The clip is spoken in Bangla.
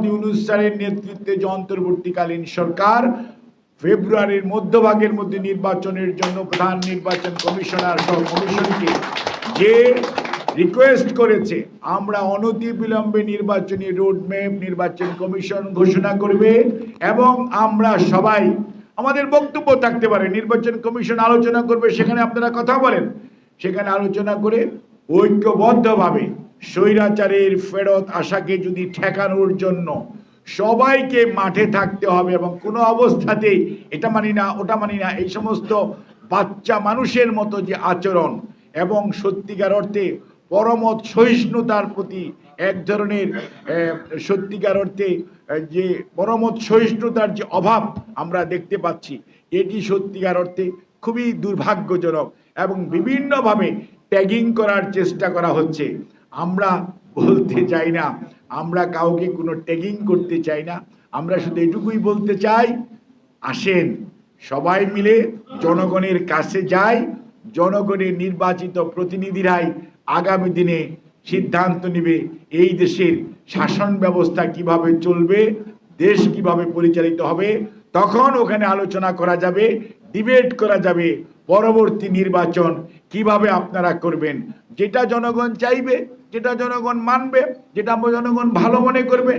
ইউনূস স্যারের নেতৃত্বে যে অন্তর্বর্তীকালীন সরকার ফেব্রুয়ারির মধ্যভাগের মধ্যে নির্বাচনের জন্য প্রধান নির্বাচন কমিশনার সহ কমিশনকে যে রিকোয়েস্ট করেছে, আমরা অনতিবিলম্বে নির্বাচনী রোডম্যাপ নির্বাচন কমিশন ঘোষণা করবে এবং আমরা সবাই আমাদের বক্তব্য থাকতে পারে, নির্বাচন কমিশন আলোচনা করবে, সেখানে আপনারা কথা বলেন, সেখানে আলোচনা করে ঐক্যবদ্ধভাবে স্বৈরাচারের ফেরত আশাকে যদি ঠেকানোর জন্য সবাইকে মাঠে থাকতে হবে এবং কোনো অবস্থাতেই এটা মানি না ওটা মানি না এই সমস্ত বাচ্চা মানুষের মতো যে আচরণ এবং সত্যিকার অর্থে পরমত সহিষ্ণুতার প্রতি এক ধরনের সত্যিকার অর্থে যে পরমত সহিষ্ণুতার যে অভাব আমরা দেখতে পাচ্ছি, এটি সত্যিকার অর্থে খুবই দুর্ভাগ্যজনক এবং বিভিন্নভাবে ট্যাগিং করার চেষ্টা করা হচ্ছে। আমরা বলতে চাই না, আমরা কাউকে কোনো ট্যাগিং করতে চাই না, আমরা শুধু এটুকুই বলতে চাই, আসেন সবাই মিলে জনগণের কাছে যাই, জনগণের নির্বাচিত প্রতিনিধিরাই আগামী দিনে সিদ্ধান্ত নেবে এই দেশের শাসন ব্যবস্থা কিভাবে চলবে, দেশ কিভাবে পরিচালিত হবে, তখন ওখানে আলোচনা করা যাবে, ডিবেট করা যাবে পরবর্তী নির্বাচন কিভাবে আপনারা করবেন। যেটা জনগণ চাইবে, যেটা জনগণ মানবে, যেটা জনগণ ভালো মনে করবে